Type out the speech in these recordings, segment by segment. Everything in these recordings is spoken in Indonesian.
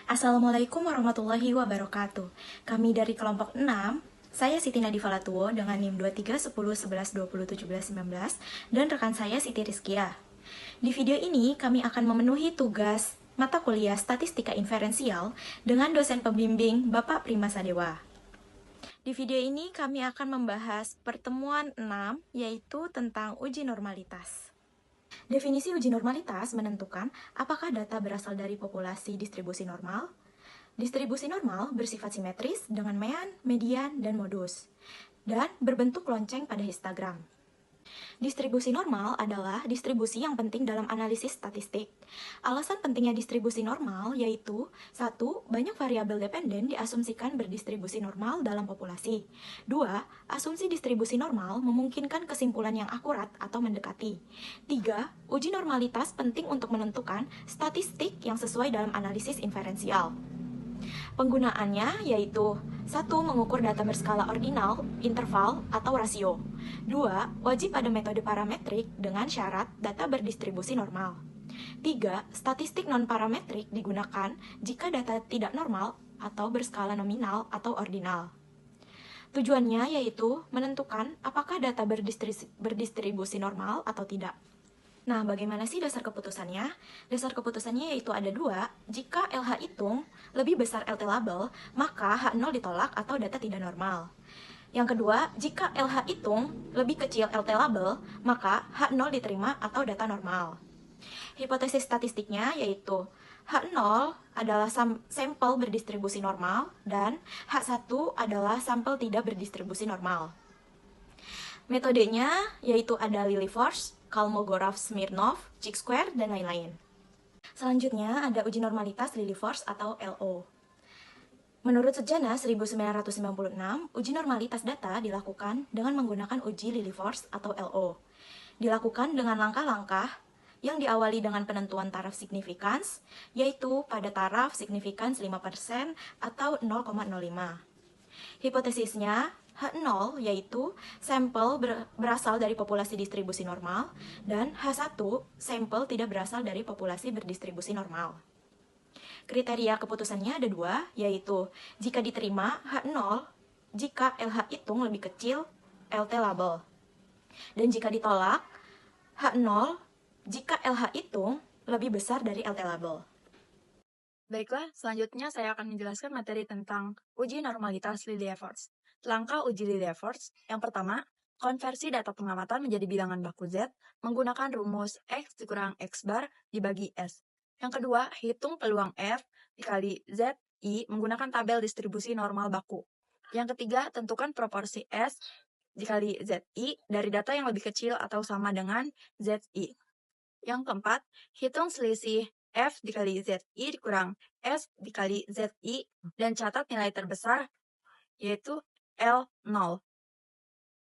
Assalamualaikum warahmatullahi wabarakatuh. Kami dari kelompok 6, saya Siti Nadifa Latuwo dengan NIM 23 10 11 20 17 19 dan rekan saya Siti Rizkia. Di video ini kami akan memenuhi tugas mata kuliah Statistika Inferensial dengan dosen pembimbing Bapak Prima Sadewa. Di video ini kami akan membahas pertemuan 6 yaitu tentang uji normalitas. Definisi uji normalitas menentukan apakah data berasal dari populasi distribusi normal. Distribusi normal bersifat simetris dengan mean, median, dan modus, dan berbentuk lonceng pada histogram. Distribusi normal adalah distribusi yang penting dalam analisis statistik. Alasan pentingnya distribusi normal yaitu 1. Banyak variabel dependen diasumsikan berdistribusi normal dalam populasi. 2. Asumsi distribusi normal memungkinkan kesimpulan yang akurat atau mendekati. 3. Uji normalitas penting untuk menentukan statistik yang sesuai dalam analisis inferensial. Penggunaannya yaitu 1. Mengukur data berskala ordinal, interval, atau rasio. 2. Wajib pada metode parametrik dengan syarat data berdistribusi normal. 3. Statistik non-parametrik digunakan jika data tidak normal atau berskala nominal atau ordinal. Tujuannya yaitu menentukan apakah data berdistribusi normal atau tidak. Nah, bagaimana sih dasar keputusannya? Dasar keputusannya yaitu ada 2. Jika LH hitung lebih besar LT label, maka H0 ditolak atau data tidak normal. Yang kedua, jika LH hitung lebih kecil LT label, maka H0 diterima atau data normal. Hipotesis statistiknya yaitu H0 adalah sampel berdistribusi normal dan H1 adalah sampel tidak berdistribusi normal. Metodenya yaitu ada Lilliefors, Kolmogorov-Smirnov, Chi-square, dan lain-lain. Selanjutnya ada uji normalitas Lilliefors atau LO. Menurut Sujana 1996, uji normalitas data dilakukan dengan menggunakan uji Lilliefors atau LO. Dilakukan dengan langkah-langkah yang diawali dengan penentuan taraf signifikans, yaitu pada taraf signifikans 5% atau 0,05. Hipotesisnya, H0 yaitu sampel berasal dari populasi distribusi normal dan H1 sampel tidak berasal dari populasi berdistribusi normal. Kriteria keputusannya ada 2, yaitu jika diterima H0 jika LH hitung lebih kecil LT label, dan jika ditolak H0 jika LH hitung lebih besar dari LT label. Baiklah, selanjutnya saya akan menjelaskan materi tentang uji normalitas Lilliefors. Langkah uji Lilliefors, yang pertama, konversi data pengamatan menjadi bilangan baku Z menggunakan rumus X dikurang X bar dibagi S. Yang kedua, hitung peluang F dikali ZI menggunakan tabel distribusi normal baku. Yang ketiga, tentukan proporsi S dikali ZI dari data yang lebih kecil atau sama dengan ZI. Yang keempat, hitung selisih F dikali ZI dikurang S dikali ZI dan catat nilai terbesar yaitu L0.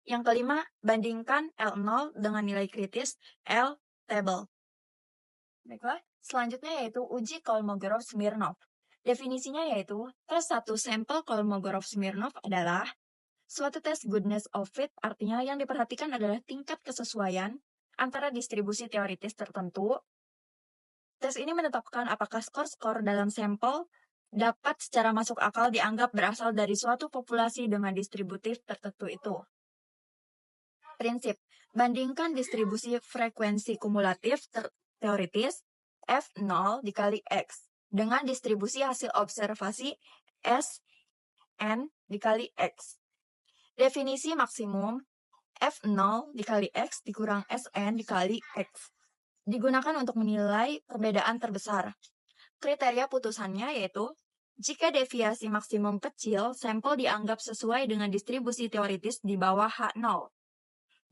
Yang kelima, bandingkan L0 dengan nilai kritis L table. Baiklah, selanjutnya yaitu uji Kolmogorov-Smirnov. Definisinya yaitu tes satu sampel Kolmogorov-Smirnov adalah suatu tes goodness of fit, artinya yang diperhatikan adalah tingkat kesesuaian antara distribusi teoritis tertentu. Tes ini menetapkan apakah skor-skor dalam sampel dapat secara masuk akal dianggap berasal dari suatu populasi dengan distributif tertentu itu. Prinsip, bandingkan distribusi frekuensi kumulatif teoritis F0 dikali X dengan distribusi hasil observasi Sn dikali X. Definisi maksimum F0 dikali X dikurang Sn dikali X digunakan untuk menilai perbedaan terbesar. Kriteria putusannya yaitu, jika deviasi maksimum kecil, sampel dianggap sesuai dengan distribusi teoritis di bawah H0.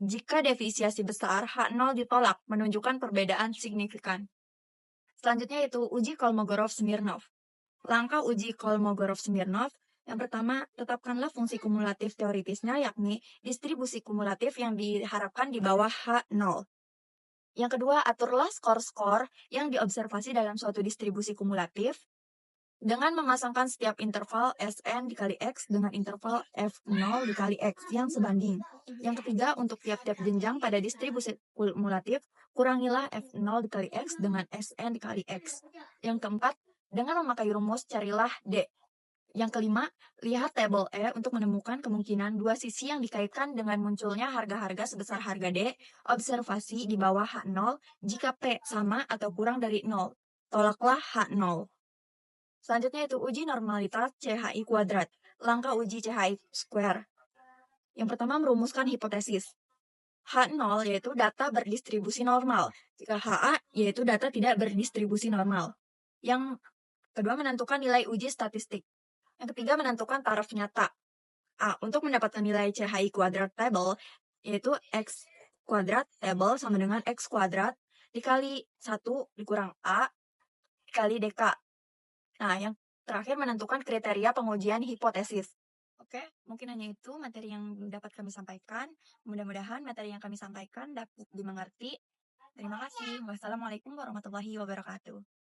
Jika deviasi besar, H0 ditolak, menunjukkan perbedaan signifikan. Selanjutnya yaitu uji Kolmogorov-Smirnov. Langkah uji Kolmogorov-Smirnov, yang pertama, tetapkanlah fungsi kumulatif teoritisnya, yakni distribusi kumulatif yang diharapkan di bawah H0. Yang kedua, aturlah skor-skor yang diobservasi dalam suatu distribusi kumulatif. dengan memasangkan setiap interval Sn dikali X dengan interval F0 dikali X yang sebanding. Yang ketiga, untuk tiap-tiap jenjang pada distribusi kumulatif, kurangilah F0 dikali X dengan Sn dikali X. Yang keempat, dengan memakai rumus carilah D. Yang kelima, lihat tabel E untuk menemukan kemungkinan dua sisi yang dikaitkan dengan munculnya harga-harga sebesar harga D, observasi di bawah H0 jika P sama atau kurang dari 0. Tolaklah H0. Selanjutnya itu uji normalitas CHI kuadrat. Langkah uji CHI square. Yang pertama, merumuskan hipotesis. H0 yaitu data berdistribusi normal. Jika HA yaitu data tidak berdistribusi normal. Yang kedua, menentukan nilai uji statistik. Yang ketiga, menentukan taraf nyata. Untuk mendapatkan nilai CHI kuadrat table, yaitu X kuadrat table sama dengan X kuadrat dikali 1 dikurang A dikali DK. Nah, yang terakhir menentukan kriteria pengujian hipotesis. Oke, mungkin hanya itu materi yang dapat kami sampaikan. Mudah-mudahan materi yang kami sampaikan dapat dimengerti. Terima kasih. Wassalamualaikum warahmatullahi wabarakatuh.